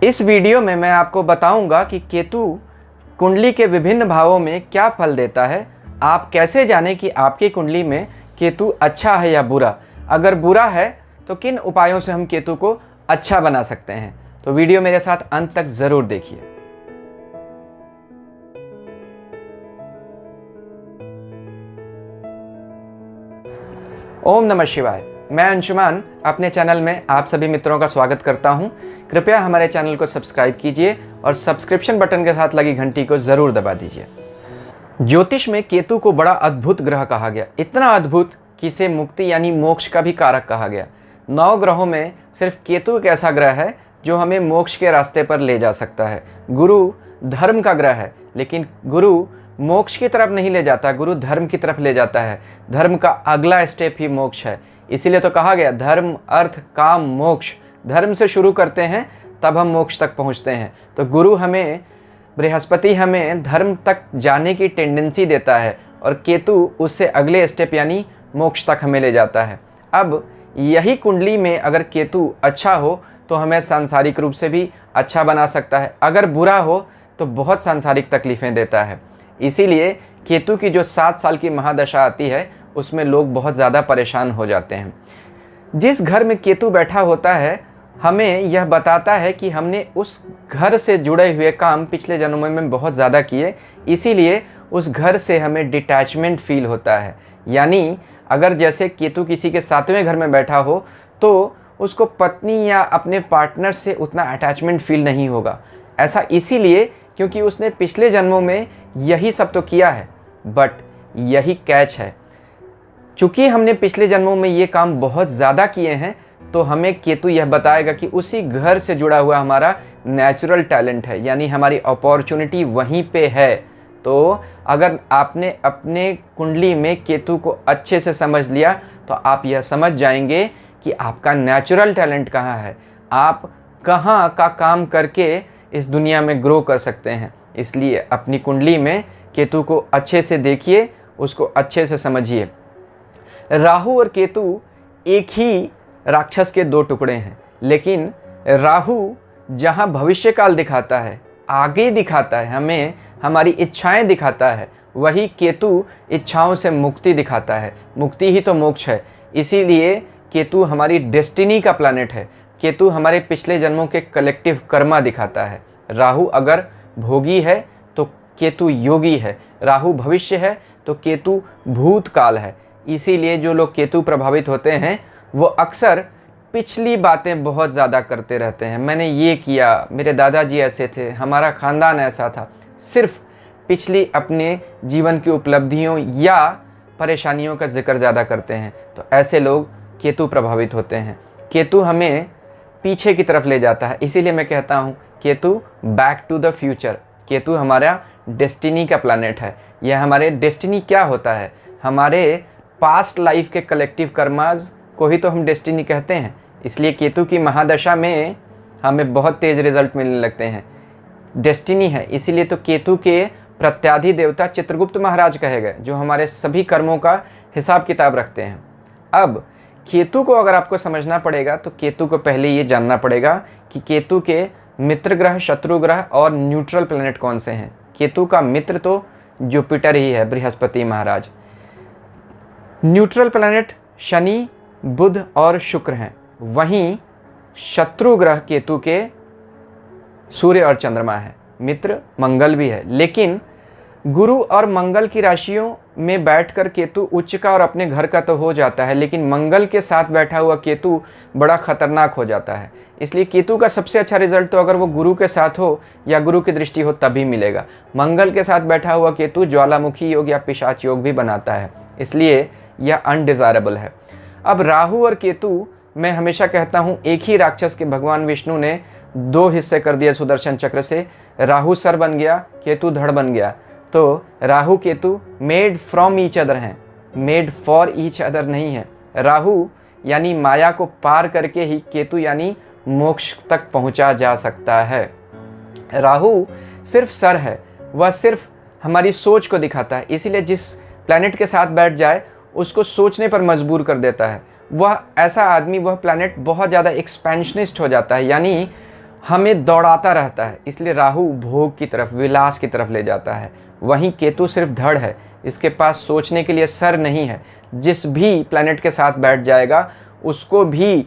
इस वीडियो में मैं आपको बताऊंगा कि केतु कुंडली के विभिन्न भावों में क्या फल देता है। आप कैसे जानें कि आपकी कुंडली में केतु अच्छा है या बुरा। अगर बुरा है तो किन उपायों से हम केतु को अच्छा बना सकते हैं। तो वीडियो मेरे साथ अंत तक ज़रूर देखिए। ओम नमः शिवाय। मैं अंशुमान अपने चैनल में आप सभी मित्रों का स्वागत करता हूं। कृपया हमारे चैनल को सब्सक्राइब कीजिए और सब्सक्रिप्शन बटन के साथ लगी घंटी को ज़रूर दबा दीजिए। ज्योतिष में केतु को बड़ा अद्भुत ग्रह कहा गया, इतना अद्भुत कि इसे मुक्ति यानी मोक्ष का भी कारक कहा गया। 9 ग्रहों में सिर्फ केतु एक ऐसा ग्रह है जो हमें मोक्ष के रास्ते पर ले जा सकता है। गुरु धर्म का ग्रह है, लेकिन गुरु मोक्ष की तरफ नहीं ले जाता, गुरु धर्म की तरफ ले जाता है। धर्म का अगला स्टेप ही मोक्ष है। इसीलिए तो कहा गया धर्म अर्थ काम मोक्ष। धर्म से शुरू करते हैं तब हम मोक्ष तक पहुंचते हैं। तो गुरु हमें, बृहस्पति हमें धर्म तक जाने की टेंडेंसी देता है और केतु उससे अगले स्टेप यानी मोक्ष तक हमें ले जाता है। अब यही कुंडली में अगर केतु अच्छा हो तो हमें सांसारिक रूप से भी अच्छा बना सकता है, अगर बुरा हो तो बहुत सांसारिक तकलीफ़ें देता है। इसीलिए केतु की जो 7 साल की महादशा आती है उसमें लोग बहुत ज़्यादा परेशान हो जाते हैं। जिस घर में केतु बैठा होता है हमें यह बताता है कि हमने उस घर से जुड़े हुए काम पिछले जन्मों में बहुत ज़्यादा किए, इसीलिए उस घर से हमें डिटैचमेंट फील होता है। यानी अगर जैसे केतु किसी के 7वें घर में बैठा हो तो उसको पत्नी या अपने पार्टनर से उतना अटैचमेंट फील नहीं होगा। ऐसा इसीलिए क्योंकि उसने पिछले जन्मों में यही सब तो किया है। बट यही कैच है, चूँकि हमने पिछले जन्मों में ये काम बहुत ज़्यादा किए हैं तो हमें केतु यह बताएगा कि उसी घर से जुड़ा हुआ हमारा नेचुरल टैलेंट है, यानी हमारी अपॉर्चुनिटी वहीं पे है। तो अगर आपने अपने कुंडली में केतु को अच्छे से समझ लिया तो आप यह समझ जाएंगे कि आपका नेचुरल टैलेंट कहाँ है, आप कहाँ का काम करके इस दुनिया में ग्रो कर सकते हैं। इसलिए अपनी कुंडली में केतु को अच्छे से देखिए, उसको अच्छे से समझिए। राहु और केतु एक ही राक्षस के 2 टुकड़े हैं, लेकिन राहु जहाँ भविष्य काल दिखाता है, आगे दिखाता है, हमें हमारी इच्छाएं दिखाता है, वही केतु इच्छाओं से मुक्ति दिखाता है। मुक्ति ही तो मोक्ष है। इसीलिए केतु हमारी डेस्टिनी का प्लैनेट है। केतु हमारे पिछले जन्मों के कलेक्टिव कर्मा दिखाता है। राहु अगर भोगी है तो केतु योगी है, राहु भविष्य है तो केतु भूतकाल है। इसीलिए जो लोग केतु प्रभावित होते हैं वो अक्सर पिछली बातें बहुत ज़्यादा करते रहते हैं। मैंने ये किया, मेरे दादाजी ऐसे थे, हमारा ख़ानदान ऐसा था। सिर्फ पिछली अपने जीवन की उपलब्धियों या परेशानियों का जिक्र ज़्यादा करते हैं। तो ऐसे लोग केतु प्रभावित होते हैं। केतु हमें पीछे की तरफ ले जाता है। इसीलिए मैं कहता हूँ Ketu back to the future. Ketu हमारा डेस्टिनी का प्लैनेट है। यह हमारे डेस्टिनी क्या होता है, हमारे पास्ट लाइफ के कलेक्टिव कर्माज को ही तो हम डेस्टिनी कहते हैं। इसलिए केतु की महादशा में हमें बहुत तेज़ रिजल्ट मिलने लगते हैं। डेस्टिनी है, इसीलिए तो केतु के प्रत्यादि देवता चित्रगुप्त महाराज कहे गए, जो हमारे सभी कर्मों का हिसाब किताब रखते हैं। अब केतु को अगर आपको समझना पड़ेगा तो केतु को पहले ये जानना पड़ेगा कि केतु के मित्र ग्रह, शत्रु ग्रह और न्यूट्रल प्लैनेट कौन से हैं। केतु का मित्र तो जुपिटर ही है, बृहस्पति महाराज। न्यूट्रल प्लैनेट शनि, बुध और शुक्र हैं। वहीं शत्रु ग्रह केतु के सूर्य और चंद्रमा है। मित्र मंगल भी है, लेकिन गुरु और मंगल की राशियों में बैठकर केतु उच्च का और अपने घर का तो हो जाता है, लेकिन मंगल के साथ बैठा हुआ केतु बड़ा खतरनाक हो जाता है। इसलिए केतु का सबसे अच्छा रिजल्ट तो अगर वो गुरु के साथ हो या गुरु की दृष्टि हो तभी मिलेगा। मंगल के साथ बैठा हुआ केतु ज्वालामुखी योग या पिशाच योग भी बनाता है, इसलिए यह अनडिज़ायरेबल है। अब राहु और केतु, मैं हमेशा कहता हूँ एक ही राक्षस के भगवान विष्णु ने 2 हिस्से कर दिए सुदर्शन चक्र से। राहु सर बन गया, केतु धड़ बन गया। तो Rahu Ketu made from each other हैं, मेड फॉर ईच अदर नहीं है। राहु यानी माया को पार करके ही केतु यानी मोक्ष तक पहुंचा जा सकता है। राहु सिर्फ सर है, वह सिर्फ हमारी सोच को दिखाता है। इसीलिए जिस प्लैनेट के साथ बैठ जाए उसको सोचने पर मजबूर कर देता है। वह ऐसा आदमी, वह प्लैनेट बहुत ज़्यादा एक्सपेंशनिस्ट हो जाता है, यानी हमें दौड़ाता रहता है, इसलिए राहु भोग की तरफ, विलास की तरफ ले जाता है। वहीं केतु सिर्फ धड़ है, इसके पास सोचने के लिए सर नहीं है। जिस भी प्लैनेट के साथ बैठ जाएगा उसको भी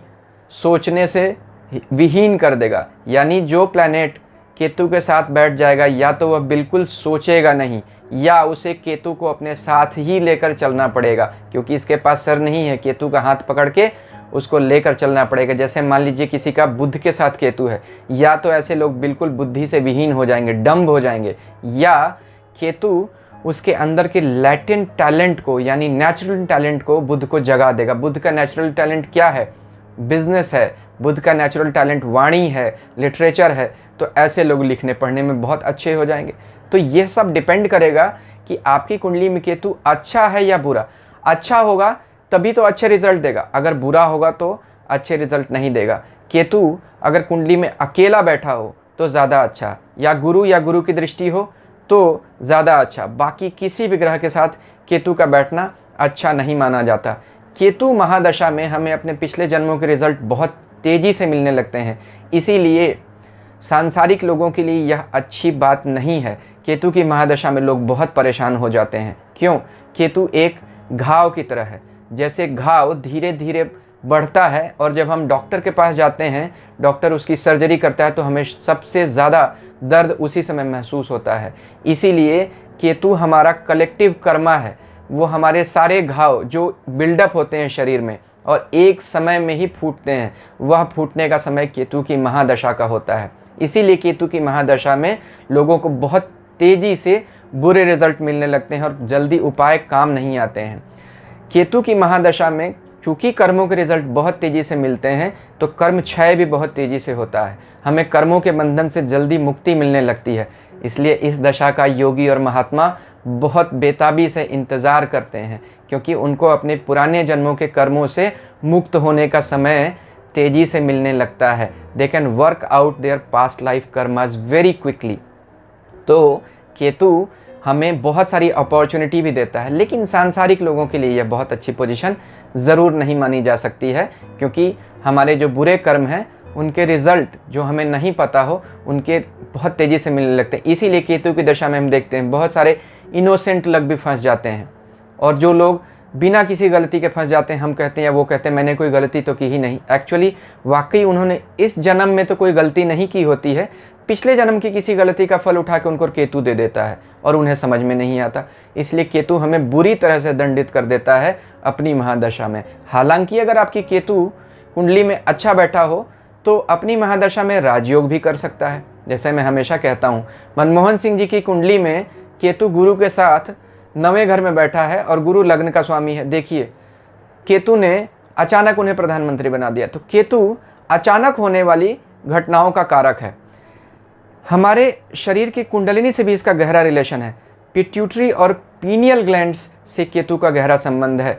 सोचने से विहीन कर देगा। यानी जो प्लैनेट केतु के साथ बैठ जाएगा या तो वह बिल्कुल सोचेगा नहीं, या उसे केतु को अपने साथ ही लेकर चलना पड़ेगा, क्योंकि इसके पास सर नहीं है। केतु का हाथ पकड़ के उसको लेकर चलना पड़ेगा। जैसे मान लीजिए किसी का बुध के साथ केतु है, या तो ऐसे लोग बिल्कुल बुद्धि से विहीन हो जाएंगे, डम्ब हो जाएंगे, या केतु उसके अंदर के लैटेंट टैलेंट को, यानी नेचुरल टैलेंट को बुध को जगा देगा। बुध का नेचुरल टैलेंट क्या है? बिजनेस है। बुध का नेचुरल टैलेंट वाणी है, लिटरेचर है। तो ऐसे लोग लिखने पढ़ने में बहुत अच्छे हो जाएंगे। तो यह सब डिपेंड करेगा कि आपकी कुंडली में केतु अच्छा है या बुरा। अच्छा होगा तभी तो अच्छे रिजल्ट देगा, अगर बुरा होगा तो अच्छे रिजल्ट नहीं देगा। केतु अगर कुंडली में अकेला बैठा हो तो ज़्यादा अच्छा, या गुरु की दृष्टि हो तो ज़्यादा अच्छा। बाकी किसी भी ग्रह के साथ केतु का बैठना अच्छा नहीं माना जाता। केतु महादशा में हमें अपने पिछले जन्मों के रिजल्ट बहुत तेज़ी से मिलने लगते हैं, इसीलिए सांसारिक लोगों के लिए यह अच्छी बात नहीं है। केतु की महादशा में लोग बहुत परेशान हो जाते हैं। क्यों? केतु एक घाव की तरह है। जैसे घाव धीरे धीरे बढ़ता है और जब हम डॉक्टर के पास जाते हैं, डॉक्टर उसकी सर्जरी करता है तो हमें सबसे ज़्यादा दर्द उसी समय महसूस होता है। इसीलिए केतु हमारा कलेक्टिव कर्मा है। वो हमारे सारे घाव जो बिल्डअप होते हैं शरीर में और एक समय में ही फूटते हैं, वह फूटने का समय केतु की महादशा का होता है। इसीलिए केतु की महादशा में लोगों को बहुत तेज़ी से बुरे रिजल्ट मिलने लगते हैं और जल्दी उपाय काम नहीं आते हैं। केतु की महादशा में चूँकि कर्मों के रिजल्ट बहुत तेज़ी से मिलते हैं तो कर्म क्षय भी बहुत तेज़ी से होता है। हमें कर्मों के बंधन से जल्दी मुक्ति मिलने लगती है। इसलिए इस दशा का योगी और महात्मा बहुत बेताबी से इंतज़ार करते हैं, क्योंकि उनको अपने पुराने जन्मों के कर्मों से मुक्त होने का समय तेज़ी से मिलने लगता है। They can work out there past life karmas very quickly. तो केतु हमें बहुत सारी अपॉर्चुनिटी भी देता है, लेकिन सांसारिक लोगों के लिए यह बहुत अच्छी पोजीशन ज़रूर नहीं मानी जा सकती है, क्योंकि हमारे जो बुरे कर्म हैं उनके रिज़ल्ट जो हमें नहीं पता हो उनके बहुत तेज़ी से मिलने लगते हैं। इसीलिए केतु की दशा में हम देखते हैं बहुत सारे इनोसेंट लोग भी फंस जाते हैं, और जो लोग बिना किसी गलती के फंस जाते हैं, हम कहते हैं या वो कहते हैं मैंने कोई गलती तो की ही नहीं। एक्चुअली वाकई उन्होंने इस जन्म में तो कोई गलती नहीं की होती है, पिछले जन्म की किसी गलती का फल उठा के उनको केतु दे देता है और उन्हें समझ में नहीं आता। इसलिए केतु हमें बुरी तरह से दंडित कर देता है अपनी महादशा में। हालांकि अगर आपकी केतु कुंडली में अच्छा बैठा हो तो अपनी महादशा में राजयोग भी कर सकता है। जैसे मैं हमेशा कहता हूँ, मनमोहन सिंह जी की कुंडली में केतु गुरु के साथ 9वें घर में बैठा है और गुरु लग्न का स्वामी है। देखिए, केतु ने अचानक उन्हें प्रधानमंत्री बना दिया। तो केतु अचानक होने वाली घटनाओं का कारक है। हमारे शरीर की कुंडलिनी से भी इसका गहरा रिलेशन है। पिट्यूटरी और पीनियल ग्लैंड्स से केतु का गहरा संबंध है।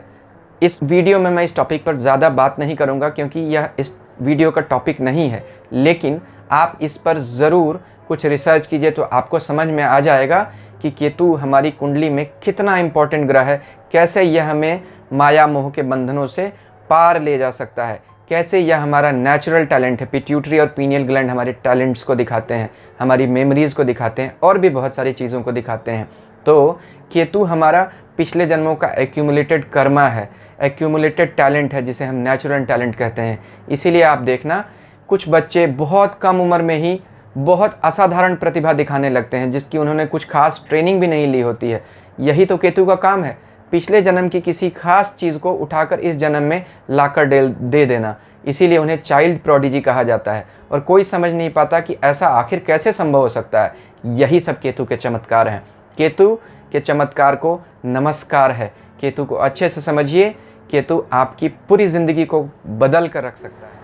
इस वीडियो में मैं इस टॉपिक पर ज़्यादा बात नहीं करूँगा, क्योंकि यह इस वीडियो का टॉपिक नहीं है, लेकिन आप इस पर ज़रूर कुछ रिसर्च कीजिए तो आपको समझ में आ जाएगा कि केतु हमारी कुंडली में कितना इम्पोर्टेंट ग्रह है, कैसे यह हमें माया मोह के बंधनों से पार ले जा सकता है, कैसे यह हमारा नेचुरल टैलेंट है। पिट्यूटरी और पीनियल ग्लैंड हमारे टैलेंट्स को दिखाते हैं, हमारी मेमोरीज़ को दिखाते हैं और भी बहुत सारी चीज़ों को दिखाते हैं। तो केतु हमारा पिछले जन्मों का एक्यूमुलेटेड कर्मा है, एक्यूमुलेटेड टैलेंट है, जिसे हम नेचुरल टैलेंट कहते हैं। इसीलिए आप देखना, कुछ बच्चे बहुत कम उम्र में ही बहुत असाधारण प्रतिभा दिखाने लगते हैं, जिसकी उन्होंने कुछ खास ट्रेनिंग भी नहीं ली होती है। यही तो केतु का काम है, पिछले जन्म की किसी खास चीज़ को उठाकर इस जन्म में लाकर दे देना। इसीलिए उन्हें चाइल्ड प्रोडिजी कहा जाता है, और कोई समझ नहीं पाता कि ऐसा आखिर कैसे संभव हो सकता है। यही सब केतु के चमत्कार हैं। केतु के चमत्कार को नमस्कार है। केतु को अच्छे से समझिए, केतु आपकी पूरी ज़िंदगी को बदल कर रख सकता है।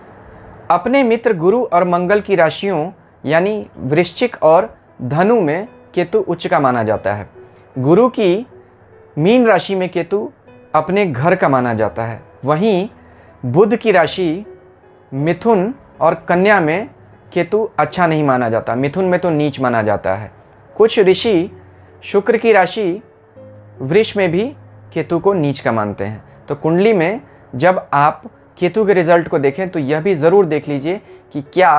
अपने मित्र गुरु और मंगल की राशियों यानी वृश्चिक और धनु में केतु उच्च का माना जाता है। गुरु की मीन राशि में केतु अपने घर का माना जाता है। वहीं बुध की राशि मिथुन और कन्या में केतु अच्छा नहीं माना जाता, मिथुन में तो नीच माना जाता है। कुछ ऋषि शुक्र की राशि वृष में भी केतु को नीच का मानते हैं। तो कुंडली में जब आप केतु के रिजल्ट को देखें तो यह भी ज़रूर देख लीजिए कि क्या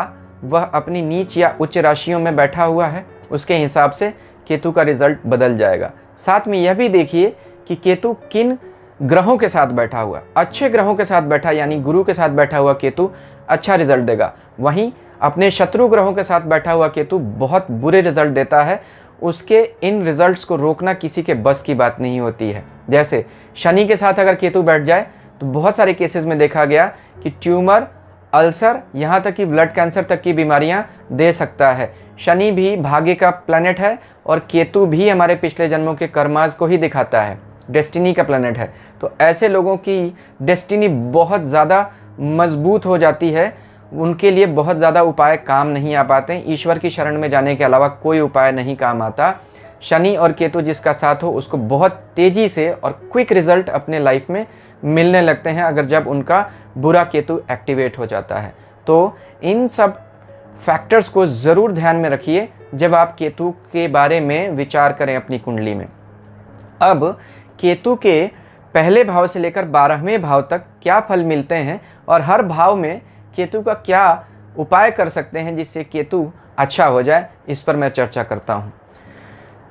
वह अपनी नीच या उच्च राशियों में बैठा हुआ है, उसके हिसाब से केतु का रिजल्ट बदल जाएगा। साथ में यह भी देखिए कि केतु किन ग्रहों के साथ बैठा हुआ। अच्छे ग्रहों के साथ बैठा यानी गुरु के साथ बैठा हुआ केतु अच्छा रिजल्ट देगा। वहीं अपने शत्रु ग्रहों के साथ बैठा हुआ केतु बहुत बुरे रिजल्ट देता है। उसके इन रिजल्ट्स को रोकना किसी के बस की बात नहीं होती है। जैसे शनि के साथ अगर केतु बैठ जाए तो बहुत सारे केसेस में देखा गया कि ट्यूमर, अल्सर, यहाँ तक कि ब्लड कैंसर तक की बीमारियाँ दे सकता है। शनि भी भाग्य का प्लैनेट है और केतु भी हमारे पिछले जन्मों के कर्माज को ही दिखाता है, डेस्टिनी का प्लैनेट है। तो ऐसे लोगों की डेस्टिनी बहुत ज़्यादा मजबूत हो जाती है, उनके लिए बहुत ज़्यादा उपाय काम नहीं आ पाते। ईश्वर की शरण में जाने के अलावा कोई उपाय नहीं काम आता। शनि और केतु जिसका साथ हो उसको बहुत तेज़ी से और क्विक रिजल्ट अपने लाइफ में मिलने लगते हैं अगर जब उनका बुरा केतु एक्टिवेट हो जाता है। तो इन सब फैक्टर्स को ज़रूर ध्यान में रखिए जब आप केतु के बारे में विचार करें अपनी कुंडली में। अब केतु के पहले भाव से लेकर 12वें भाव तक क्या फल मिलते हैं और हर भाव में केतु का क्या उपाय कर सकते हैं जिससे केतु अच्छा हो जाए, इस पर मैं चर्चा करता हूँ।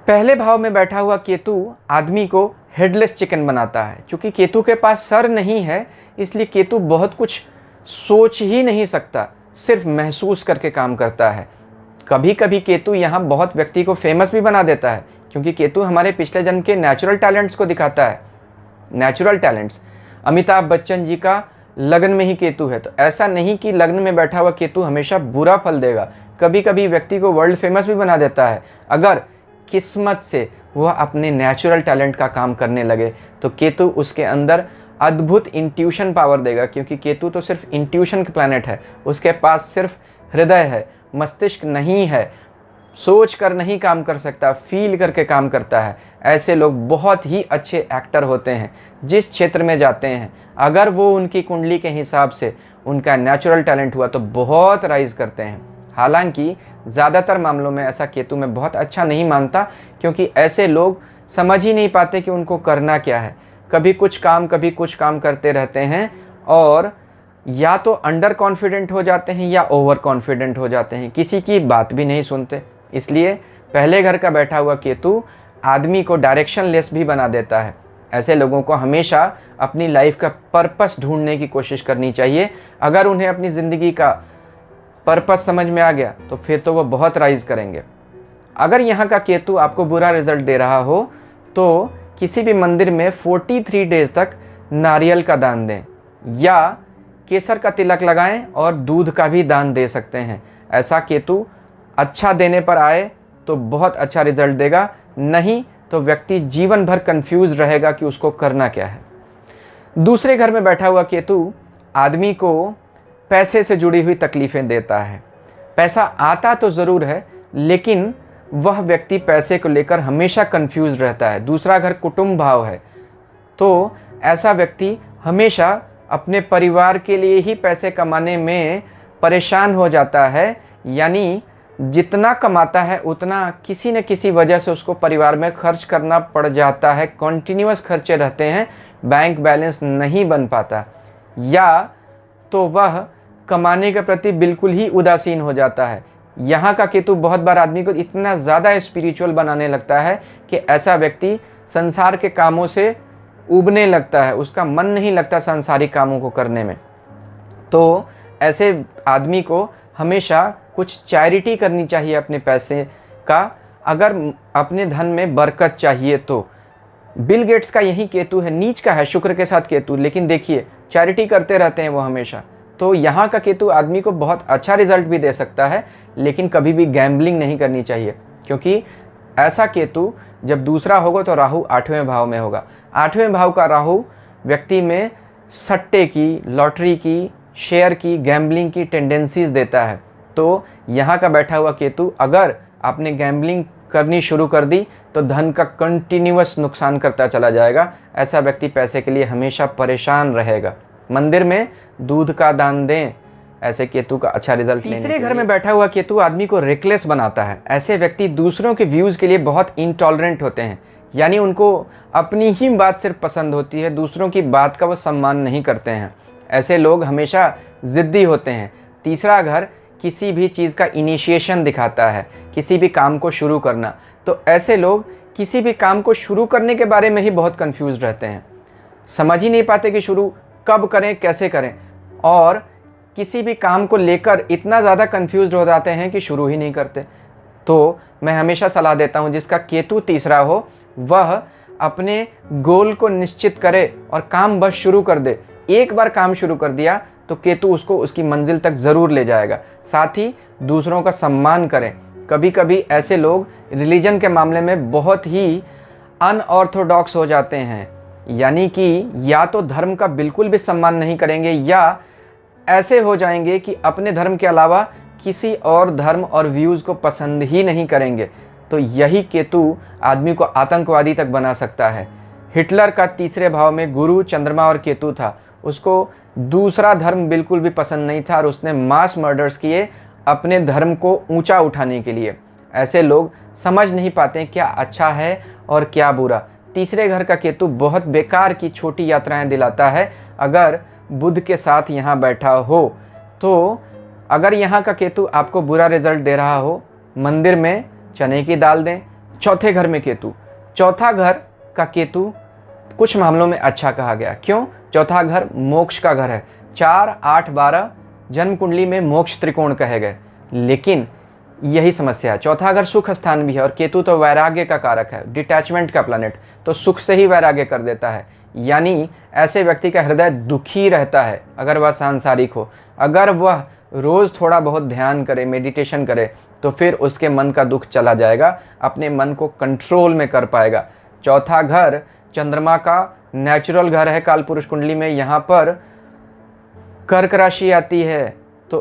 पहले भाव में बैठा हुआ केतु आदमी को हेडलेस चिकन बनाता है। क्योंकि केतु के पास सर नहीं है इसलिए केतु बहुत कुछ सोच ही नहीं सकता, सिर्फ महसूस करके काम करता है। कभी कभी केतु यहाँ बहुत व्यक्ति को फेमस भी बना देता है, क्योंकि केतु हमारे पिछले जन्म के नेचुरल टैलेंट्स को दिखाता है। नेचुरल टैलेंट्स, अमिताभ बच्चन जी का लग्न में ही केतु है, तो ऐसा नहीं कि लग्न में बैठा हुआ केतु हमेशा बुरा फल देगा। कभी कभी व्यक्ति को वर्ल्ड फेमस भी बना देता है अगर किस्मत से वह अपने नेचुरल टैलेंट का काम करने लगे। तो केतु उसके अंदर अद्भुत इंट्यूशन पावर देगा, क्योंकि केतु तो सिर्फ इंट्यूशन का प्लैनेट है। उसके पास सिर्फ हृदय है, मस्तिष्क नहीं है, सोच कर नहीं काम कर सकता, फील करके काम करता है। ऐसे लोग बहुत ही अच्छे एक्टर होते हैं जिस क्षेत्र में जाते हैं। अगर वो उनकी कुंडली के हिसाब से उनका नेचुरल टैलेंट हुआ तो बहुत राइज करते हैं। हालांकि ज़्यादातर मामलों में ऐसा केतु मैं बहुत अच्छा नहीं मानता, क्योंकि ऐसे लोग समझ ही नहीं पाते कि उनको करना क्या है। कभी कुछ काम करते रहते हैं और या तो अंडर कॉन्फिडेंट हो जाते हैं या ओवर कॉन्फिडेंट हो जाते हैं, किसी की बात भी नहीं सुनते। इसलिए पहले घर का बैठा हुआ केतु आदमी को डायरेक्शन लेस भी बना देता है। ऐसे लोगों को हमेशा अपनी लाइफ का पर्पस ढूंढने की कोशिश करनी चाहिए। अगर उन्हें अपनी ज़िंदगी का पर्पस समझ में आ गया तो फिर तो वो बहुत राइज करेंगे। अगर यहाँ का केतु आपको बुरा रिजल्ट दे रहा हो तो किसी भी मंदिर में 43 डेज तक नारियल का दान दें या केसर का तिलक लगाएं और दूध का भी दान दे सकते हैं। ऐसा केतु अच्छा देने पर आए तो बहुत अच्छा रिजल्ट देगा, नहीं तो व्यक्ति जीवन भर कंफ्यूज रहेगा कि उसको करना क्या है। दूसरे घर में बैठा हुआ केतु आदमी को पैसे से जुड़ी हुई तकलीफ़ें देता है। पैसा आता तो ज़रूर है लेकिन वह व्यक्ति पैसे को लेकर हमेशा कंफ्यूज रहता है। दूसरा घर कुटुंब भाव है तो ऐसा व्यक्ति हमेशा अपने परिवार के लिए ही पैसे कमाने में परेशान हो जाता है, यानी जितना कमाता है उतना किसी न किसी वजह से उसको परिवार में खर्च करना पड़ जाता है। कॉन्टिन्यूअस खर्चे रहते हैं, बैंक बैलेंस नहीं बन पाता, या तो वह कमाने के प्रति बिल्कुल ही उदासीन हो जाता है। यहाँ का केतु बहुत बार आदमी को इतना ज़्यादा स्पिरिचुअल बनाने लगता है कि ऐसा व्यक्ति संसार के कामों से उबने लगता है, उसका मन नहीं लगता सांसारिक कामों को करने में। तो ऐसे आदमी को हमेशा कुछ चैरिटी करनी चाहिए अपने पैसे का, अगर अपने धन में बरकत चाहिए तो। बिल गेट्स का यही केतु है, नीच का है शुक्र के साथ केतु, लेकिन देखिए चैरिटी करते रहते हैं वो हमेशा। तो यहाँ का केतु आदमी को बहुत अच्छा रिजल्ट भी दे सकता है, लेकिन कभी भी गैम्बलिंग नहीं करनी चाहिए, क्योंकि ऐसा केतु जब दूसरा होगा तो राहु 8वें भाव में होगा। 8वें भाव का राहु व्यक्ति में सट्टे की, लॉटरी की, शेयर की, गैम्बलिंग की टेंडेंसीज देता है। तो यहाँ का बैठा हुआ केतु अगर आपने गैम्बलिंग करनी शुरू कर दी तो धन का कंटिन्यूअस नुकसान करता चला जाएगा। ऐसा व्यक्ति पैसे के लिए हमेशा परेशान रहेगा। मंदिर में दूध का दान दें, ऐसे केतु का अच्छा रिजल्ट लेने के लिए। तीसरे घर में बैठा हुआ केतु आदमी को रेकलेस बनाता है। ऐसे व्यक्ति दूसरों के व्यूज़ के लिए बहुत इंटॉलरेंट होते हैं, यानी उनको अपनी ही बात सिर्फ पसंद होती है, दूसरों की बात का वो सम्मान नहीं करते हैं। ऐसे लोग हमेशा ज़िद्दी होते हैं। तीसरा घर किसी भी चीज़ का इनिशिएशन दिखाता है, किसी भी काम को शुरू करना। तो ऐसे लोग किसी भी काम को शुरू करने के बारे में ही बहुत कंफ्यूज रहते हैं, समझ ही नहीं पाते कि शुरू कब करें, कैसे करें, और किसी भी काम को लेकर इतना ज़्यादा कंफ्यूज हो जाते हैं कि शुरू ही नहीं करते। तो मैं हमेशा सलाह देता हूँ जिसका केतु तीसरा हो वह अपने गोल को निश्चित करे और काम बस शुरू कर दे। एक बार काम शुरू कर दिया तो केतु उसको उसकी मंजिल तक ज़रूर ले जाएगा। साथ ही दूसरों का सम्मान करें। कभी कभी ऐसे लोग रिलीजन के मामले में बहुत ही अनऑर्थोडॉक्स हो जाते हैं, यानी कि या तो धर्म का बिल्कुल भी सम्मान नहीं करेंगे या ऐसे हो जाएंगे कि अपने धर्म के अलावा किसी और धर्म और व्यूज़ को पसंद ही नहीं करेंगे। तो यही केतु आदमी को आतंकवादी तक बना सकता है। हिटलर का तीसरे भाव में गुरु, चंद्रमा और केतु था। उसको दूसरा धर्म बिल्कुल भी पसंद नहीं था और उसने मास मर्डर्स किए अपने धर्म को ऊंचा उठाने के लिए। ऐसे लोग समझ नहीं पाते क्या अच्छा है और क्या बुरा। तीसरे घर का केतु बहुत बेकार की छोटी यात्राएं दिलाता है अगर बुध के साथ यहाँ बैठा हो। तो अगर यहाँ का केतु आपको बुरा रिजल्ट दे रहा हो, मंदिर में चने की दाल दें। चौथे घर में केतु, चौथा घर का केतु कुछ मामलों में अच्छा कहा गया। क्यों? चौथा घर मोक्ष का घर है। 4, 8, 12 जन्म कुंडली में मोक्ष त्रिकोण कहे गए, लेकिन यही समस्या है। चौथा घर सुख स्थान भी है और केतु तो वैराग्य का कारक है, डिटैचमेंट का प्लैनेट, तो सुख से ही वैराग्य कर देता है। यानी ऐसे व्यक्ति का हृदय दुखी रहता है अगर वह सांसारिक हो। अगर वह रोज़ थोड़ा बहुत ध्यान करे, मेडिटेशन करे, तो फिर उसके मन का दुख चला जाएगा, अपने मन को कंट्रोल में कर पाएगा। चौथा घर चंद्रमा का नेचुरल घर है कालपुरुष कुंडली में। यहाँ पर कर्क राशि आती है, तो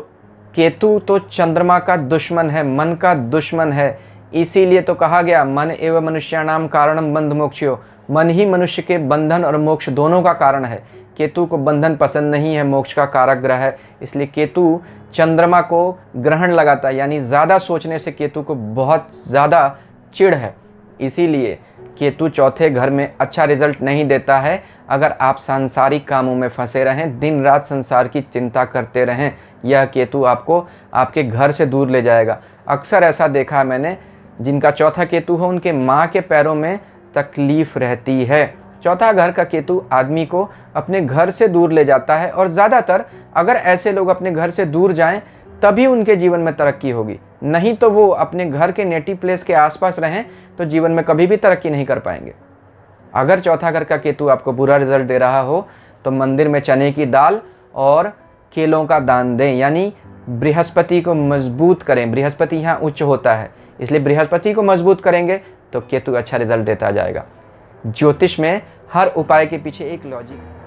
केतु तो चंद्रमा का दुश्मन है, मन का दुश्मन है। इसीलिए तो कहा गया मन एवं मनुष्याणाम कारणम बंध मोक्षयो, मन ही मनुष्य के बंधन और मोक्ष दोनों का कारण है। केतु को बंधन पसंद नहीं है, मोक्ष का कारक ग्रह है, इसलिए केतु चंद्रमा को ग्रहण लगाता है। यानी ज़्यादा सोचने से केतु को बहुत ज़्यादा चिढ़ है, इसीलिए केतु चौथे घर में अच्छा रिजल्ट नहीं देता है। अगर आप सांसारिक कामों में फंसे रहें, दिन रात संसार की चिंता करते रहें, यह केतु आपको आपके घर से दूर ले जाएगा। अक्सर ऐसा देखा है मैंने, जिनका चौथा केतु हो उनके माँ के पैरों में तकलीफ रहती है। चौथा घर का केतु आदमी को अपने घर से दूर ले जाता है और ज़्यादातर अगर ऐसे लोग अपने घर से दूर जाएं तभी उनके जीवन में तरक्की होगी, नहीं तो वो अपने घर के नेटिव प्लेस के आसपास रहें तो जीवन में कभी भी तरक्की नहीं कर पाएंगे। अगर चौथा घर का केतु आपको बुरा रिजल्ट दे रहा हो तो मंदिर में चने की दाल और केलों का दान दें, यानी बृहस्पति को मजबूत करें। बृहस्पति यहाँ उच्च होता है, इसलिए बृहस्पति को मजबूत करेंगे तो केतु अच्छा रिजल्ट देता जाएगा। ज्योतिष में हर उपाय के पीछे एक लॉजिक है।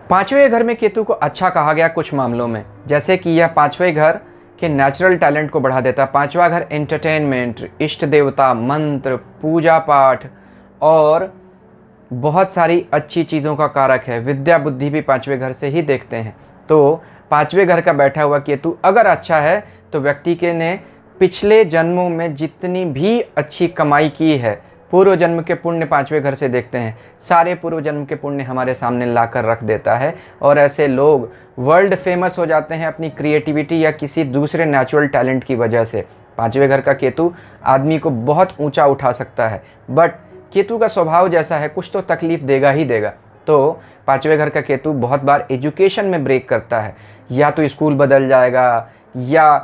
पांचवें घर में केतु को अच्छा कहा गया कुछ मामलों में, जैसे कि यह पांचवें घर के नेचुरल टैलेंट को बढ़ा देता है। पांचवा घर एंटरटेनमेंट, इष्ट देवता, मंत्र, पूजा पाठ और बहुत सारी अच्छी चीज़ों का कारक है। विद्या बुद्धि भी पांचवें घर से ही देखते हैं। तो पांचवें घर का बैठा हुआ केतु अगर अच्छा है तो व्यक्ति के ने पिछले जन्मों में जितनी भी अच्छी कमाई की है, पूर्व जन्म के पुण्य पांचवें घर से देखते हैं, सारे पूर्व जन्म के पुण्य हमारे सामने लाकर रख देता है। और ऐसे लोग वर्ल्ड फेमस हो जाते हैं अपनी क्रिएटिविटी या किसी दूसरे नेचुरल टैलेंट की वजह से। पांचवें घर का केतु आदमी को बहुत ऊंचा उठा सकता है, बट केतु का स्वभाव जैसा है कुछ तो तकलीफ देगा ही देगा। तो पांचवें घर का केतु बहुत बार एजुकेशन में ब्रेक करता है, या तो स्कूल बदल जाएगा या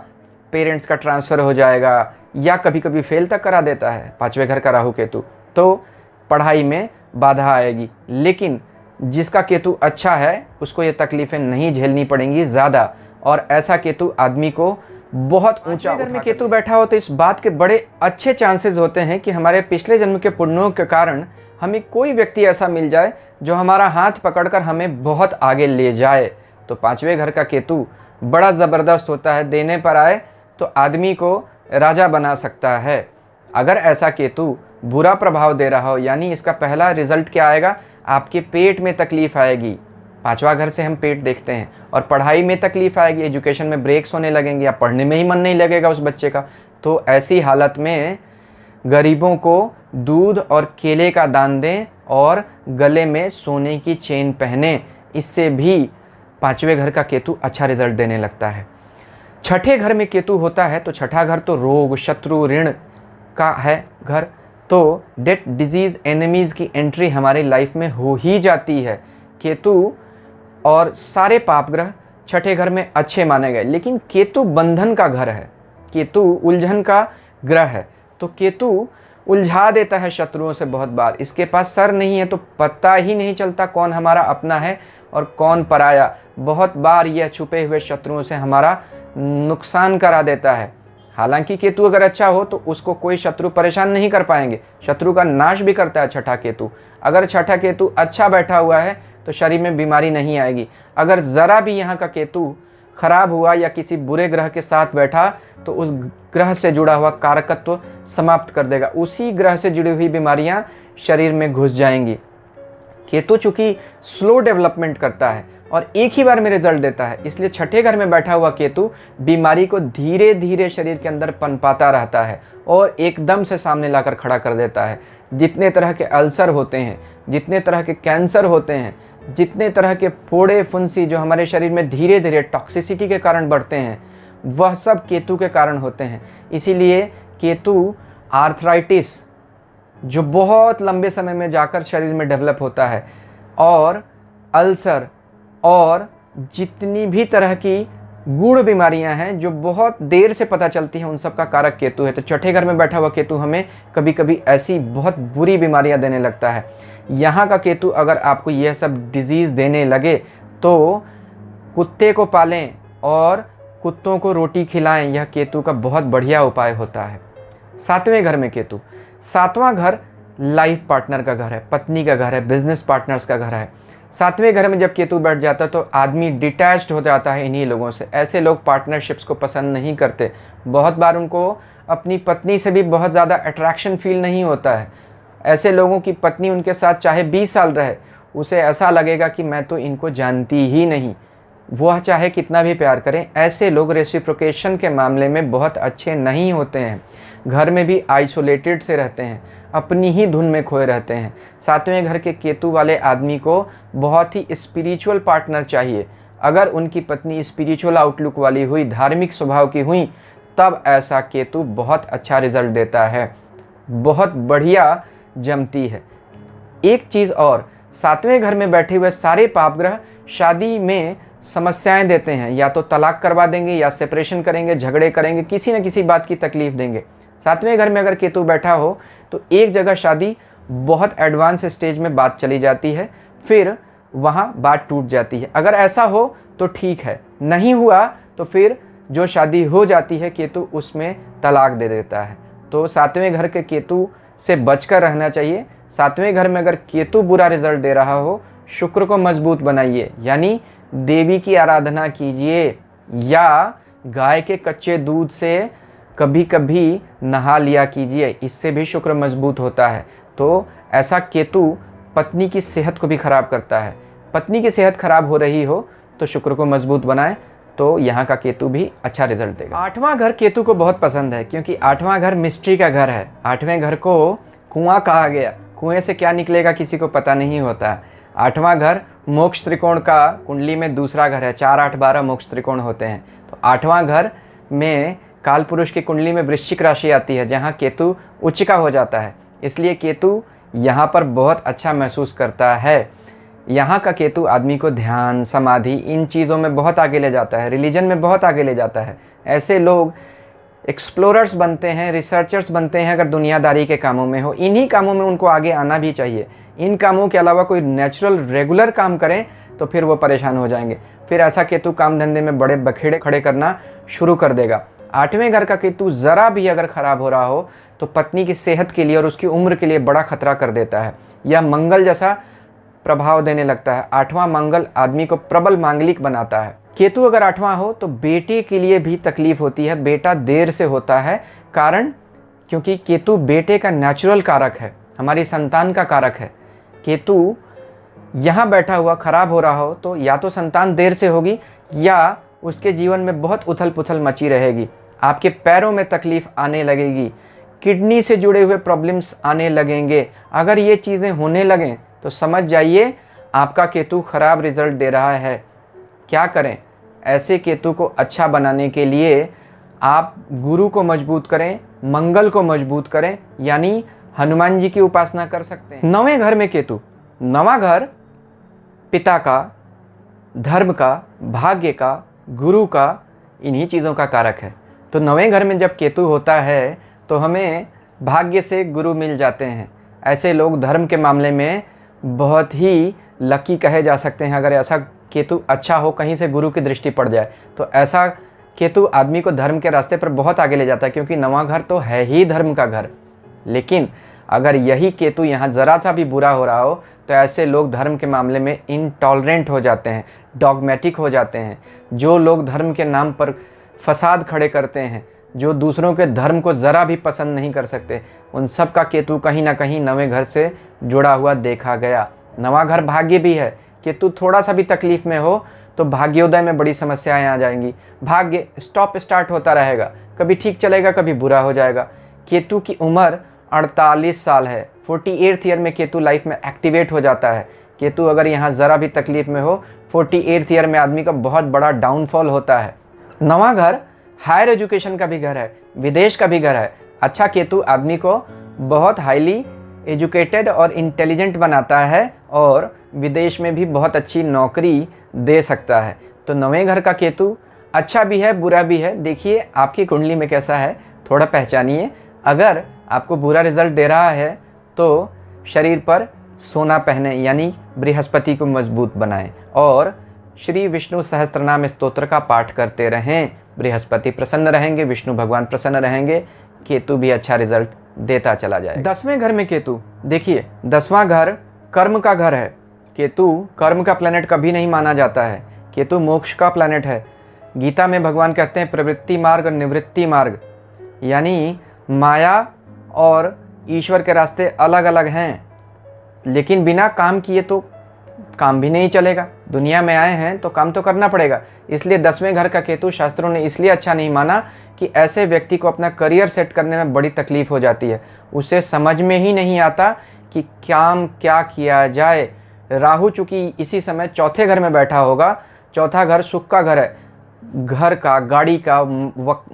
पेरेंट्स का ट्रांसफ़र हो जाएगा या कभी कभी फेल तक करा देता है। पांचवें घर का राहु केतु तो पढ़ाई में बाधा आएगी, लेकिन जिसका केतु अच्छा है उसको ये तकलीफ़ें नहीं झेलनी पड़ेंगी ज़्यादा। और ऐसा केतु आदमी को बहुत ऊंचा, अगर में केतु बैठा हो तो इस बात के बड़े अच्छे चांसेस होते हैं कि हमारे पिछले जन्म के पुण्यों के कारण हमें कोई व्यक्ति ऐसा मिल जाए जो हमारा हाथ पकड़कर हमें बहुत आगे ले जाए। तो पांचवें घर का केतु बड़ा ज़बरदस्त होता है, देने पर आए तो आदमी को राजा बना सकता है। अगर ऐसा केतु बुरा प्रभाव दे रहा हो, यानी इसका पहला रिजल्ट क्या आएगा, आपके पेट में तकलीफ आएगी। पांचवा घर से हम पेट देखते हैं, और पढ़ाई में तकलीफ आएगी, एजुकेशन में ब्रेक्स होने लगेंगे या पढ़ने में ही मन नहीं लगेगा उस बच्चे का। तो ऐसी हालत में गरीबों को दूध और केले का दान दें और गले में सोने की चेन पहने, इससे भी पांचवें घर का केतु अच्छा रिजल्ट देने लगता है। छठे घर में केतु होता है तो छठा घर तो रोग, शत्रु, ऋण का है घर, तो डेथ, डिजीज़, एनिमीज़ की एंट्री हमारी लाइफ में हो ही जाती है। केतु और सारे पाप ग्रह छठे घर में अच्छे माने गए, लेकिन केतु बंधन का घर है, केतु उलझन का ग्रह है। तो केतु उलझा देता है शत्रुओं से बहुत बार। इसके पास सर नहीं है तो पता ही नहीं चलता कौन हमारा अपना है और कौन पराया। बहुत बार यह छुपे हुए शत्रुओं से हमारा नुकसान करा देता है। हालांकि केतु अगर अच्छा हो तो उसको कोई शत्रु परेशान नहीं कर पाएंगे, शत्रु का नाश भी करता है छठा केतु। अगर छठा केतु अच्छा बैठा हुआ है तो शरीर में बीमारी नहीं आएगी। अगर ज़रा भी यहाँ का केतु खराब हुआ या किसी बुरे ग्रह के साथ बैठा तो उस ग्रह से जुड़ा हुआ कारकत्व समाप्त कर देगा, उसी ग्रह से जुड़ी हुई बीमारियां शरीर में घुस जाएंगी। केतु चूंकि स्लो डेवलपमेंट करता है और एक ही बार में रिजल्ट देता है, इसलिए छठे घर में बैठा हुआ केतु बीमारी को धीरे धीरे शरीर के अंदर पनपाता रहता है और एकदम से सामने लाकर खड़ा कर देता है। जितने तरह के अल्सर होते हैं, जितने तरह के कैंसर होते हैं, जितने तरह के फोड़े फुंसी जो हमारे शरीर में धीरे धीरे टॉक्सिसिटी के कारण बढ़ते हैं, वह सब केतु के कारण होते हैं। इसीलिए केतु आर्थराइटिस जो बहुत लंबे समय में जाकर शरीर में डेवलप होता है, और अल्सर और जितनी भी तरह की गूढ़ बीमारियां हैं जो बहुत देर से पता चलती हैं, उन सब का कारक केतु है। तो छठे घर में बैठा हुआ केतु हमें कभी कभी ऐसी बहुत बुरी बीमारियां देने लगता है। यहाँ का केतु अगर आपको यह सब डिजीज़ देने लगे तो कुत्ते को पालें और कुत्तों को रोटी खिलाएं, यह केतु का बहुत बढ़िया उपाय होता है। सातवें घर में केतु, सातवां घर लाइफ पार्टनर का घर है, पत्नी का घर है, बिजनेस पार्टनर्स का घर है। सातवें घर में जब केतु बैठ जाता है तो आदमी डिटैच्ड हो जाता है इन्हीं लोगों से। ऐसे लोग पार्टनरशिप्स को पसंद नहीं करते। बहुत बार उनको अपनी पत्नी से भी बहुत ज़्यादा अट्रैक्शन फील नहीं होता है। ऐसे लोगों की पत्नी उनके साथ चाहे 20 साल रहे, उसे ऐसा लगेगा कि मैं तो इनको जानती ही नहीं, वह चाहे कितना भी प्यार करें। ऐसे लोग रेसिप्रोकेशन के मामले में बहुत अच्छे नहीं होते हैं। घर में भी आइसोलेटेड से रहते हैं, अपनी ही धुन में खोए रहते हैं। सातवें घर के केतु वाले आदमी को बहुत ही स्पिरिचुअल पार्टनर चाहिए। अगर उनकी पत्नी स्पिरिचुअल आउटलुक वाली हुई, धार्मिक स्वभाव की हुई, तब ऐसा केतु बहुत अच्छा रिजल्ट देता है, बहुत बढ़िया जमती है। एक चीज़ और, सातवें घर में बैठे हुए सारे पाप ग्रह शादी में समस्याएं देते हैं। या तो तलाक करवा देंगे, या सेपरेशन करेंगे, झगड़े करेंगे, किसी न किसी बात की तकलीफ देंगे। सातवें घर में अगर केतु बैठा हो तो एक जगह शादी बहुत एडवांस स्टेज में बात चली जाती है, फिर वहाँ बात टूट जाती है। अगर ऐसा हो तो ठीक है, नहीं हुआ तो फिर जो शादी हो जाती है केतु उसमें तलाक दे देता है। तो सातवें घर के केतु से बचकर रहना चाहिए। सातवें घर में अगर केतु बुरा रिजल्ट दे रहा हो, शुक्र को मजबूत बनाइए, यानी देवी की आराधना कीजिए, या गाय के कच्चे दूध से कभी कभी नहा लिया कीजिए, इससे भी शुक्र मजबूत होता है। तो ऐसा केतु पत्नी की सेहत को भी खराब करता है। पत्नी की सेहत खराब हो रही हो तो शुक्र को मजबूत बनाएं, तो यहाँ का केतु भी अच्छा रिजल्ट देगा। आठवां घर केतु को बहुत पसंद है, क्योंकि आठवां घर मिस्ट्री का घर है। आठवें घर को कुआं कहा गया, कुएं से क्या निकलेगा किसी को पता नहीं होता। आठवां घर मोक्ष त्रिकोण का कुंडली में दूसरा घर है। 4, 8, 12 मोक्ष त्रिकोण होते हैं। तो आठवां घर में काल पुरुष की कुंडली में वृश्चिक राशि आती है, जहाँ केतु उच्च का हो जाता है। इसलिए केतु यहाँ पर बहुत अच्छा महसूस करता है। यहाँ का केतु आदमी को ध्यान, समाधि, इन चीज़ों में बहुत आगे ले जाता है, रिलीजन में बहुत आगे ले जाता है। ऐसे लोग एक्सप्लोरर्स बनते हैं, रिसर्चर्स बनते हैं अगर दुनियादारी के कामों में हो। इन्हीं कामों में उनको आगे आना भी चाहिए। इन कामों के अलावा कोई नेचुरल रेगुलर काम करें तो फिर वो परेशान हो जाएंगे। फिर ऐसा केतु काम धंधे में बड़े बखेड़े खड़े करना शुरू कर देगा। आठवें घर का केतु ज़रा भी अगर ख़राब हो रहा हो तो पत्नी की सेहत के लिए और उसकी उम्र के लिए बड़ा खतरा कर देता है। यह मंगल जैसा प्रभाव देने लगता है। आठवां मंगल आदमी को प्रबल मांगलिक बनाता है। केतु अगर आठवां हो तो बेटे के लिए भी तकलीफ होती है, बेटा देर से होता है। कारण क्योंकि केतु बेटे का नेचुरल कारक है, हमारी संतान का कारक है। केतु यहाँ बैठा हुआ खराब हो रहा हो तो या तो संतान देर से होगी, या उसके जीवन में बहुत उथल पुथल मची रहेगी। आपके पैरों में तकलीफ आने लगेगी, किडनी से जुड़े हुए प्रॉब्लम्स आने लगेंगे। अगर ये चीज़ें होने लगें तो समझ जाइए आपका केतु खराब रिजल्ट दे रहा है। क्या करें? ऐसे केतु को अच्छा बनाने के लिए आप गुरु को मजबूत करें, मंगल को मजबूत करें, यानी हनुमान जी की उपासना कर सकते हैं। 9वें घर में केतु, 9वां घर पिता का, धर्म का, भाग्य का, गुरु का, इन्हीं चीज़ों का कारक है। तो 9वें घर में जब केतु होता है तो हमें भाग्य से गुरु मिल जाते हैं। ऐसे लोग धर्म के मामले में बहुत ही लकी कहे जा सकते हैं। अगर ऐसा केतु अच्छा हो, कहीं से गुरु की दृष्टि पड़ जाए, तो ऐसा केतु आदमी को धर्म के रास्ते पर बहुत आगे ले जाता है, क्योंकि 9वां घर तो है ही धर्म का घर। लेकिन अगर यही केतु यहाँ ज़रा सा भी बुरा हो रहा हो तो ऐसे लोग धर्म के मामले में इनटॉलरेंट हो जाते हैं, डॉगमेटिक हो जाते हैं। जो लोग धर्म के नाम पर फसाद खड़े करते हैं, जो दूसरों के धर्म को ज़रा भी पसंद नहीं कर सकते, उन सब का केतु कहीं ना कहीं 9वें घर से जुड़ा हुआ देखा गया। 9वां घर भाग्य भी है। केतु थोड़ा सा भी तकलीफ में हो तो भाग्योदय में बड़ी समस्याएं आ जाएंगी। भाग्य स्टॉप स्टार्ट होता रहेगा, कभी ठीक चलेगा, कभी बुरा हो जाएगा। केतु की उम्र 48 साल है। 48th ईयर में केतु लाइफ में एक्टिवेट हो जाता है। केतु अगर यहाँ ज़रा भी तकलीफ में हो, 48th ईयर में आदमी का बहुत बड़ा डाउनफॉल होता है। 9वां घर हायर एजुकेशन का भी घर है, विदेश का भी घर है। अच्छा केतु आदमी को बहुत हाईली एजुकेटेड और इंटेलिजेंट बनाता है और विदेश में भी बहुत अच्छी नौकरी दे सकता है। तो 9वें घर का केतु अच्छा भी है, बुरा भी है। देखिए आपकी कुंडली में कैसा है, थोड़ा पहचानिए। अगर आपको बुरा रिजल्ट दे रहा है तो शरीर पर सोना पहने, यानी बृहस्पति को मजबूत बनाएं और श्री विष्णु सहस्त्रनाम स्तोत्र का पाठ करते रहें। बृहस्पति प्रसन्न रहेंगे, विष्णु भगवान प्रसन्न रहेंगे, केतु भी अच्छा रिजल्ट देता चला जाएगा। 10वें घर में केतु, देखिए 10वां घर कर्म का घर है। केतु कर्म का प्लैनेट कभी नहीं माना जाता है। केतु मोक्ष का प्लैनेट है। गीता में भगवान कहते हैं प्रवृत्ति मार्ग और निवृत्ति मार्ग, यानी माया और ईश्वर के रास्ते अलग अलग हैं। लेकिन बिना काम किए तो काम भी नहीं चलेगा। दुनिया में आए हैं तो काम तो करना पड़ेगा। इसलिए 10वें घर का केतु शास्त्रों ने इसलिए अच्छा नहीं माना कि ऐसे व्यक्ति को अपना करियर सेट करने में बड़ी तकलीफ हो जाती है। उसे समझ में ही नहीं आता कि काम क्या किया जाए। राहु चूंकि इसी समय 4थे घर में बैठा होगा, 4था घर सुख का घर है, घर का, गाड़ी का,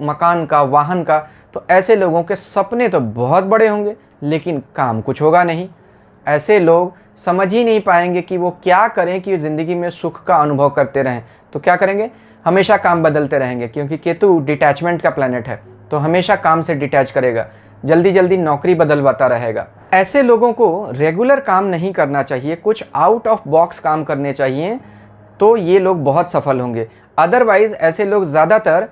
मकान का, वाहन का। तो ऐसे लोगों के सपने तो बहुत बड़े होंगे लेकिन काम कुछ होगा नहीं। ऐसे लोग समझ ही नहीं पाएंगे कि वो क्या करें कि ज़िंदगी में सुख का अनुभव करते रहें। तो क्या करेंगे, हमेशा काम बदलते रहेंगे, क्योंकि केतु डिटैचमेंट का प्लैनेट है। तो हमेशा काम से डिटैच करेगा, जल्दी जल्दी नौकरी बदलवाता रहेगा। ऐसे लोगों को रेगुलर काम नहीं करना चाहिए, कुछ आउट ऑफ बॉक्स काम करने चाहिए, तो ये लोग बहुत सफल होंगे। अदरवाइज ऐसे लोग ज़्यादातर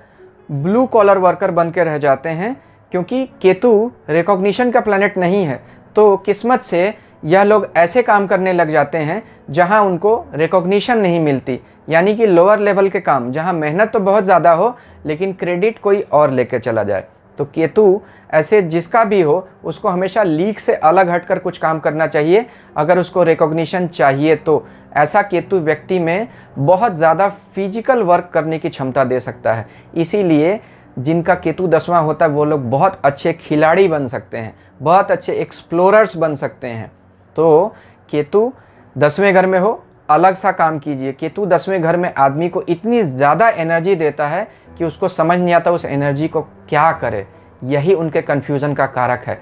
ब्लू कॉलर वर्कर बन के रह जाते हैं, क्योंकि केतु रिकॉग्निशन का प्लैनेट नहीं है। तो किस्मत से यह लोग ऐसे काम करने लग जाते हैं जहां उनको रिकॉग्निशन नहीं मिलती, यानी कि लोअर लेवल के काम, जहां मेहनत तो बहुत ज़्यादा हो लेकिन क्रेडिट कोई और लेके चला जाए। तो केतु ऐसे जिसका भी हो, उसको हमेशा लीक से अलग हटकर कुछ काम करना चाहिए अगर उसको रिकॉग्निशन चाहिए। तो ऐसा केतु व्यक्ति में बहुत ज़्यादा फिजिकल वर्क करने की क्षमता दे सकता है। इसीलिए जिनका केतु 10वां होता है वो लोग बहुत अच्छे खिलाड़ी बन सकते हैं, बहुत अच्छे एक्सप्लोरर्स बन सकते हैं। तो केतु 10वें घर में हो, अलग सा काम कीजिए। केतु 10वें घर में आदमी को इतनी ज़्यादा एनर्जी देता है कि उसको समझ नहीं आता उस एनर्जी को क्या करे। यही उनके कन्फ्यूज़न का कारक है।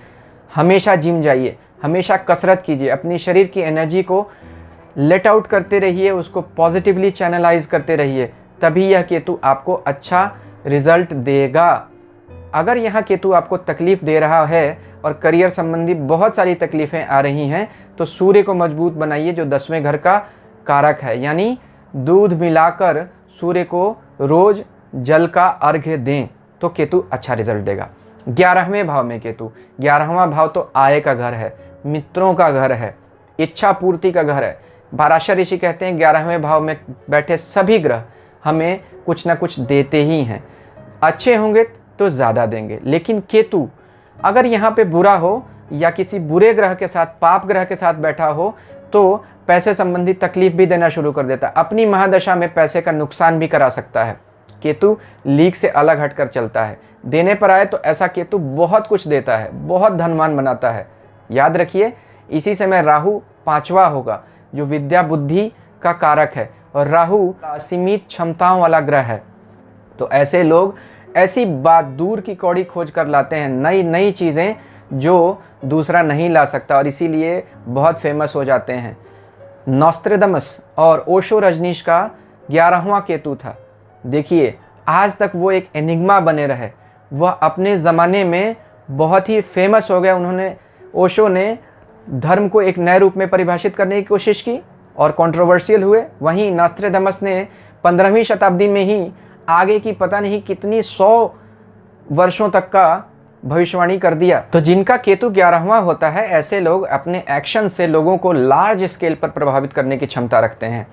हमेशा जिम जाइए, हमेशा कसरत कीजिए, अपनी शरीर की एनर्जी को लेट आउट करते रहिए, उसको पॉजिटिवली चैनलाइज करते रहिए, तभी यह केतु आपको अच्छा रिजल्ट देगा। अगर यहाँ केतु आपको तकलीफ़ दे रहा है और करियर संबंधी बहुत सारी तकलीफ़ें आ रही हैं, तो सूर्य को मजबूत बनाइए जो 10वें घर का कारक है, यानी दूध मिलाकर सूर्य को रोज़ जल का अर्घ्य दें तो केतु अच्छा रिजल्ट देगा। 11वें भाव में केतु, 11वां भाव तो आय का घर है, मित्रों का घर है, इच्छा पूर्ति का घर है। पाराशर ऋषि कहते हैं 11वें भाव में बैठे सभी ग्रह हमें कुछ ना कुछ देते ही हैं। अच्छे होंगे तो ज़्यादा देंगे, लेकिन केतु अगर यहाँ पे बुरा हो या किसी बुरे ग्रह के साथ, पाप ग्रह के साथ बैठा हो तो पैसे संबंधी तकलीफ भी देना शुरू कर देता है। अपनी महादशा में पैसे का नुकसान भी करा सकता है। केतु लीक से अलग हटकर चलता है। देने पर आए तो ऐसा केतु बहुत कुछ देता है, बहुत धनवान बनाता है। याद रखिए, इसी समय राहु 5वां होगा जो विद्या बुद्धि का कारक है, और राहु असीमित क्षमताओं वाला ग्रह है। तो ऐसे लोग ऐसी बात दूर की कौड़ी खोज कर लाते हैं, नई नई चीज़ें जो दूसरा नहीं ला सकता, और इसीलिए बहुत फेमस हो जाते हैं। नॉस्ट्रेडमस और ओशो रजनीश का 11वां केतु था। देखिए आज तक वो एक एनिग्मा बने रहे, वह अपने ज़माने में बहुत ही फेमस हो गए। ओशो ने धर्म को एक नए रूप में परिभाषित करने की कोशिश की और कंट्रोवर्शियल हुए। वहीं नॉस्ट्रेडमस ने 15वीं शताब्दी में ही आगे की पता नहीं कितनी 100 वर्षों तक का भविष्यवाणी कर दिया। तो जिनका केतु 11वां होता है, ऐसे लोग अपने एक्शन से लोगों को लार्ज स्केल पर प्रभावित करने की क्षमता रखते हैं।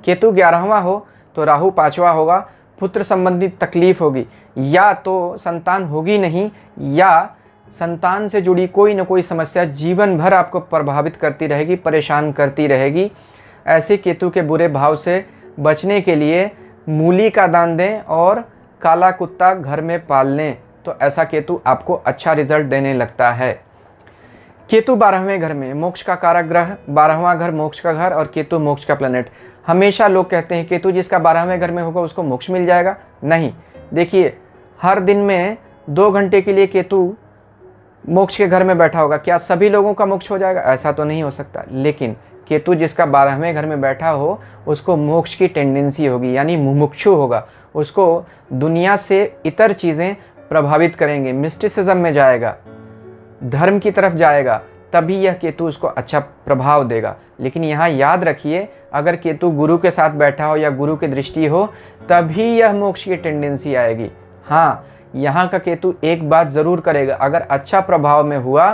केतु 11वां हो तो राहु 5वां होगा, पुत्र संबंधित तकलीफ होगी, या तो संतान होगी नहीं या संतान से जुड़ी कोई न कोई समस्या जीवन भर आपको प्रभावित करती रहेगी, परेशान करती रहेगी। ऐसे केतु के बुरे भाव से बचने के लिए मूली का दान दें और काला कुत्ता घर में पाल लें, तो ऐसा केतु आपको अच्छा रिजल्ट देने लगता है। केतु 12वें घर में, मोक्ष का कारक ग्रह, 12वां घर मोक्ष का घर और केतु मोक्ष का प्लैनेट। हमेशा लोग कहते हैं केतु जिसका 12वें घर में होगा उसको मोक्ष मिल जाएगा। नहीं, देखिए हर दिन में 2 घंटे के लिए केतु मोक्ष के घर में बैठा होगा, क्या सभी लोगों का मोक्ष हो जाएगा? ऐसा तो नहीं हो सकता। लेकिन केतु जिसका 12वें घर में बैठा हो उसको मोक्ष की टेंडेंसी होगी, यानी मुमुक्षु होगा, उसको दुनिया से इतर चीज़ें प्रभावित करेंगे, मिस्टिसिज्म में जाएगा, धर्म की तरफ जाएगा, तभी यह केतु उसको अच्छा प्रभाव देगा। लेकिन यहाँ याद रखिए, अगर केतु गुरु के साथ बैठा हो या गुरु की दृष्टि हो तभी यह मोक्ष की टेंडेंसी आएगी। हाँ, यहाँ का केतु एक बात ज़रूर करेगा, अगर अच्छा प्रभाव में हुआ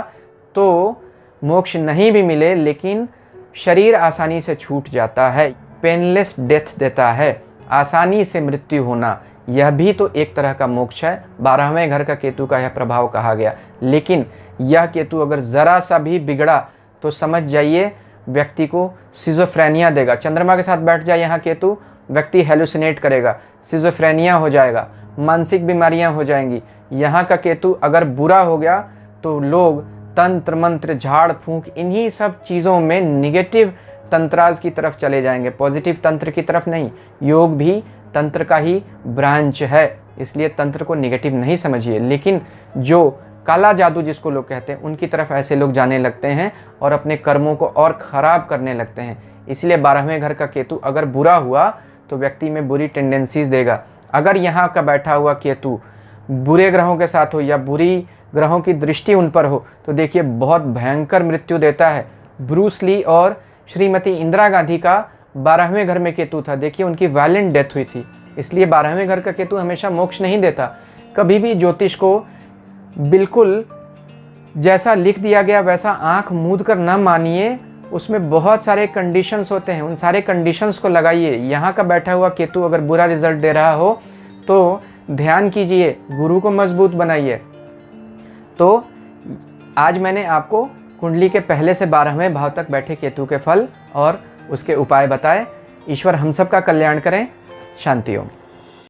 तो मोक्ष नहीं भी मिले लेकिन शरीर आसानी से छूट जाता है, पेनलेस डेथ देता है, आसानी से मृत्यु होना, यह भी तो एक तरह का मोक्ष है। 12वें घर का केतु का यह प्रभाव कहा गया। लेकिन यह केतु अगर ज़रा सा भी बिगड़ा तो समझ जाइए व्यक्ति को सिजोफ्रेनिया देगा। चंद्रमा के साथ बैठ जाए यहाँ केतु, व्यक्ति हेलुसिनेट करेगा, सिजोफ्रेनिया हो जाएगा, मानसिक बीमारियाँ हो जाएंगी। यहाँ का केतु अगर बुरा हो गया तो लोग तंत्र मंत्र झाड़ फूंक इन्हीं सब चीज़ों में निगेटिव तंत्राज की तरफ चले जाएंगे, पॉजिटिव तंत्र की तरफ नहीं। योग भी तंत्र का ही ब्रांच है, इसलिए तंत्र को निगेटिव नहीं समझिए। लेकिन जो काला जादू जिसको लोग कहते हैं उनकी तरफ ऐसे लोग जाने लगते हैं और अपने कर्मों को और ख़राब करने लगते हैं। इसलिए 12वें घर का केतु अगर बुरा हुआ तो व्यक्ति में बुरी टेंडेंसीज देगा। अगर यहाँ का बैठा हुआ केतु बुरे ग्रहों के साथ हो या बुरी ग्रहों की दृष्टि उन पर हो तो देखिए बहुत भयंकर मृत्यु देता है। ब्रूस ली और श्रीमती इंदिरा गांधी का 12वें घर में केतु था, देखिए उनकी वायलेंट डेथ हुई थी। इसलिए 12वें घर का केतु हमेशा मोक्ष नहीं देता। कभी भी ज्योतिष को बिल्कुल जैसा लिख दिया गया वैसा आंख मूंद कर न मानिए, उसमें बहुत सारे कंडीशंस होते हैं, उन सारे कंडीशंस को लगाइए। यहाँ का बैठा हुआ केतु अगर बुरा रिजल्ट दे रहा हो तो ध्यान कीजिए, गुरु को मजबूत बनाइए। तो आज मैंने आपको कुंडली के पहले से 12वें भाव तक बैठे केतु के फल और उसके उपाय बताए। ईश्वर हम सब का कल्याण करें। शांति ओम।